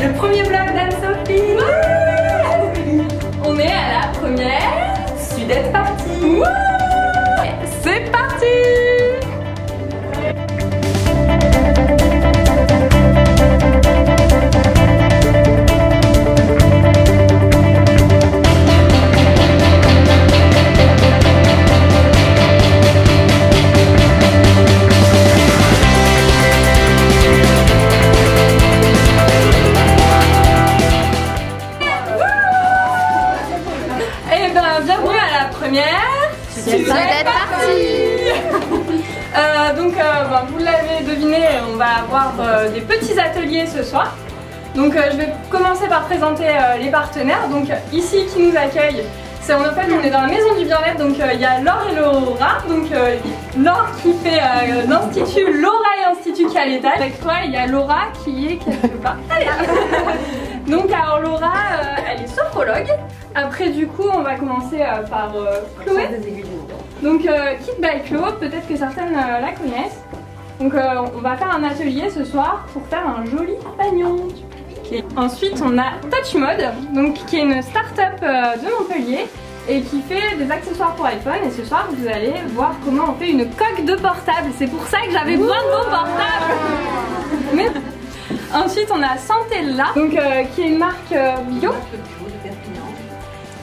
le premier vlog d'Anne-Sophie. Ouais. On est à la première Sudette partie. Ouais. C'est parti. Bienvenue à la première Sudette partie. Donc vous l'avez deviné, on va avoir des petits ateliers ce soir. Donc je vais commencer par présenter les partenaires. Donc ici qui nous accueille, on est dans la maison du bien-être. Donc il y a Laure et Laura. Donc Laure qui fait l'institut Laura et Institut qui est à l'étage. Avec toi il y a Laura qui est quelque part. Allez. Donc alors Laura, elle est sophrologue. Après du coup on va commencer par Chloé. Donc Kit by Chloé, peut-être que certaines la connaissent. Donc on va faire un atelier ce soir pour faire un joli pagnon. Et ensuite on a Touch Mode, donc qui est une start-up de Montpellier et qui fait des accessoires pour iPhone. Et ce soir vous allez voir comment on fait une coque de portable. C'est pour ça que j'avais besoin de vos portables. Mais... Ensuite on a Santella, donc qui est une marque bio.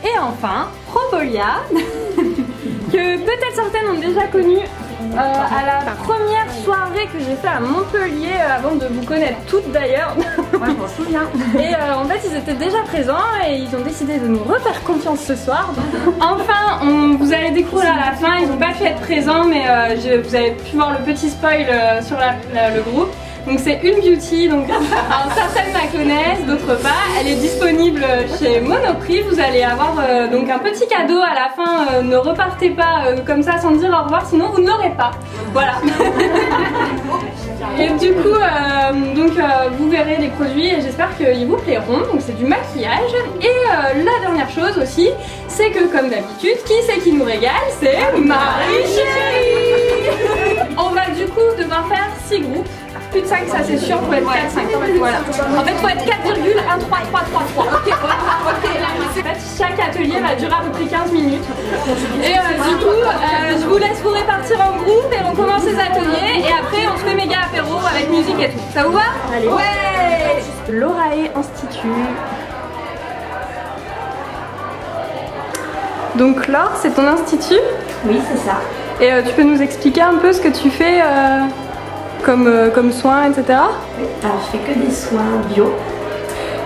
Et enfin Propolia, que peut-être certaines ont déjà connu à la première soirée que j'ai fait à Montpellier, avant de vous connaître toutes d'ailleurs. Moi je m'en souviens. Et en fait ils étaient déjà présents et ils ont décidé de nous refaire confiance ce soir. Enfin vous allez découvrir à la fin, ils n'ont pas pu être présents mais vous avez pu voir le petit spoil sur le groupe. Donc c'est une beauty, donc alors, certaines la connaissent, d'autres pas. Elle est disponible chez Monoprix. Vous allez avoir donc un petit cadeau à la fin. Ne repartez pas comme ça sans dire au revoir, sinon vous ne l'aurez pas. Voilà. Et du coup, vous verrez les produits et j'espère qu'ils vous plairont. Donc c'est du maquillage. Et la dernière chose aussi, c'est que comme d'habitude, qui c'est qui nous régale? C'est Marie Chérie. On va du coup devoir faire 6 groupes. Plus de 5 ça c'est sûr, faut être 4-5. Voilà. En fait faut être 4,13333. Ok, ok. En fait chaque atelier va durer à peu près 15 minutes. Et du coup je vous laisse vous répartir en groupe et on commence les ateliers et après on se fait méga apéro avec musique et tout. Ça vous va? Allez. Ouais. Laurae Institut. Donc Laure, c'est ton institut? Oui, c'est ça. Et tu peux nous expliquer un peu ce que tu fais comme soins, etc. Alors je fais que des soins bio.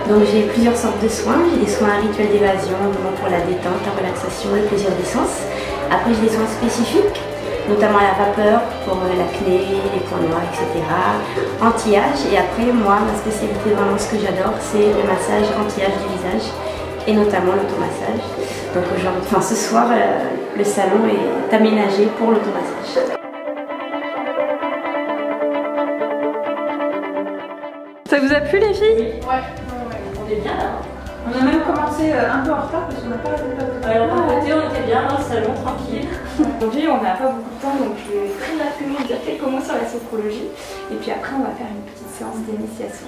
Donc j'ai plusieurs sortes de soins. J'ai des soins rituels d'évasion, pour la détente, la relaxation, le plaisir des sens. Après j'ai des soins spécifiques, notamment la vapeur pour l'acné, les points noirs, etc. Anti-âge. Et après moi, ma spécialité, vraiment ce que j'adore, c'est le massage anti-âge du visage. Et notamment l'automassage. Donc ce soir, le salon est aménagé pour l'automassage. Ça vous a plu les filles? Ouais, on est bien là. On a même commencé un peu en retard parce qu'on n'a pas arrêté de Alors d'un côté on était bien dans le salon, tranquille. Aujourd'hui on n'a pas beaucoup de temps donc je vais très rapidement dire quelques mots sur la sophrologie et puis après on va faire une petite séance d'initiation.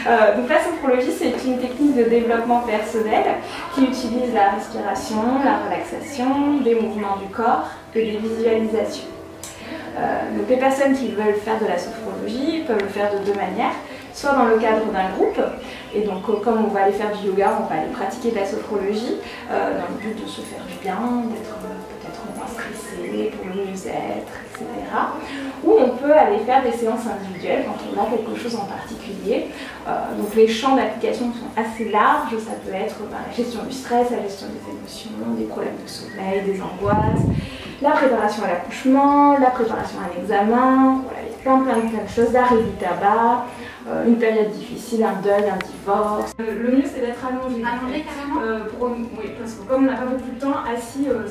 Donc la sophrologie c'est une technique de développement personnel qui utilise la respiration, la relaxation, des mouvements du corps et des visualisations. Donc les personnes qui veulent faire de la sophrologie peuvent le faire de deux manières. Soit dans le cadre d'un groupe, et donc comme on va aller faire du yoga, on va aller pratiquer de la sophrologie dans le but de se faire du bien, d'être peut-être moins stressé, pour le mieux-être, etc. Ou on peut aller faire des séances individuelles quand on a quelque chose en particulier. Donc les champs d'application sont assez larges, ça peut être la gestion du stress, la gestion des émotions, des problèmes de sommeil, des angoisses, la préparation à l'accouchement, la préparation à l'examen, voilà, il y a plein de choses, l'arrêt du tabac, une période difficile, un deuil, un divorce. Le mieux c'est d'être allongé. Allongé carrément? Oui, parce que comme on n'a pas beaucoup de temps, assis, on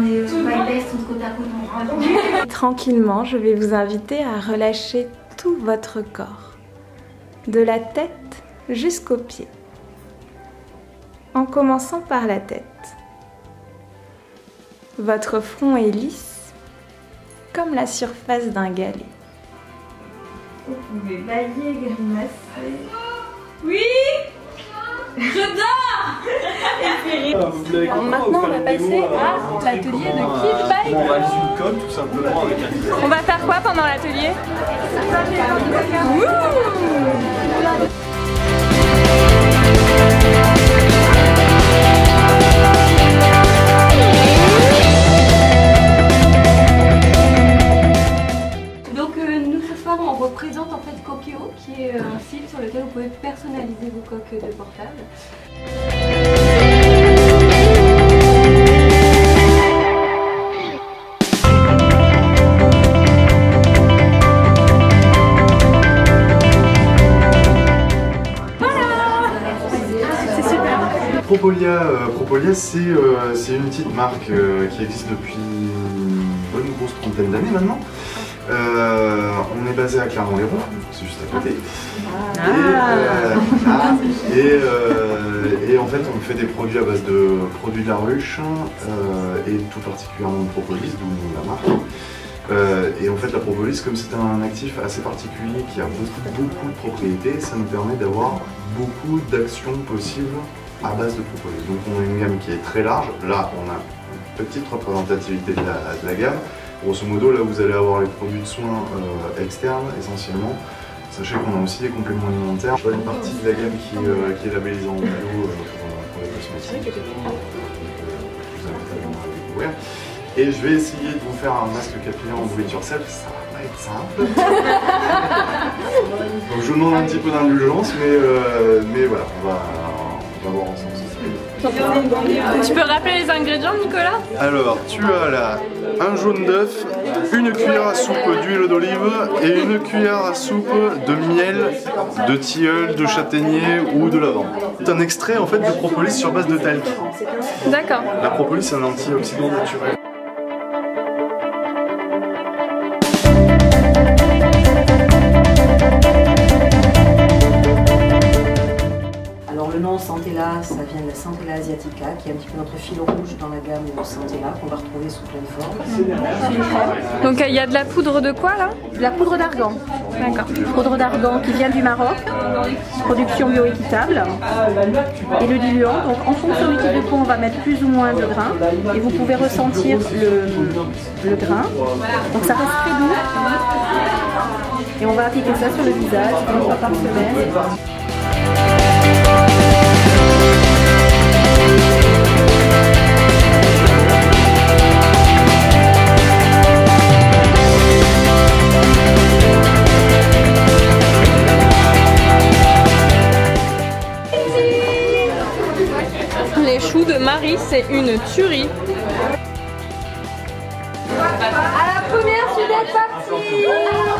est tout de côte à côte, on rentre. Tranquillement, je vais vous inviter à relâcher tout votre corps, de la tête jusqu'aux pieds, en commençant par la tête. Votre front est lisse, comme la surface d'un galet. Vous pouvez bailler, grimacer, Oui. Je dors. Alors maintenant on va passer à l'atelier de Kid Bike. On réalise une colle tout simplement avec un. On va faire quoi pendant l'atelier? Donc nous ce soir on représente en fait Kokio qui est un site sur lequel vous pouvez personnaliser vos coques de portable. Propolia, c'est une petite marque qui existe depuis une bonne grosse trentaine d'années maintenant. On est basé à Clermont-Lérault, c'est juste à côté. Et en fait, on fait des produits à base de produits de la ruche et tout particulièrement de propolis, d'où la marque. Et en fait, la propolis, comme c'est un actif assez particulier qui a beaucoup de propriétés, ça nous permet d'avoir beaucoup d'actions possibles à base de propolis. Donc on a une gamme qui est très large. Là, on a une petite représentativité de la gamme. Grosso modo, là vous allez avoir les produits de soins externes essentiellement. Sachez qu'on a aussi des compléments alimentaires. Je vois une partie de la gamme qui est labellisée en bio pour les cosmétiques. Je vous invite à venir la découvrir. Et je vais essayer de vous faire un masque capillaire en do it yourself. Ça va pas être simple. Donc je vous demande un petit peu d'indulgence, mais voilà, on va voir ensemble. Tu peux rappeler les ingrédients, Nicolas? Alors, tu as là un jaune d'œuf, une cuillère à soupe d'huile d'olive et une cuillère à soupe de miel, de tilleul, de châtaignier ou de lavande. C'est un extrait en fait de propolis sur base de talc. D'accord. La propolis c'est un antioxydant naturel. Le nom Centella, ça vient de la Centella asiatica, qui est un petit peu notre fil rouge dans la gamme Centella, qu'on va retrouver sous plein de formes. Donc il y a de la poudre de quoi là? De la poudre d'argan. D'accord. Poudre d'argan qui vient du Maroc, production bioéquitable. Et le diluant, donc en fonction du type de peau, on va mettre plus ou moins de grains. Et vous pouvez ressentir le grain. Donc ça reste très doux. Et on va appliquer ça sur le visage une fois par semaine. Les choux de Marie, c'est une tuerie. À la première, je suis partie.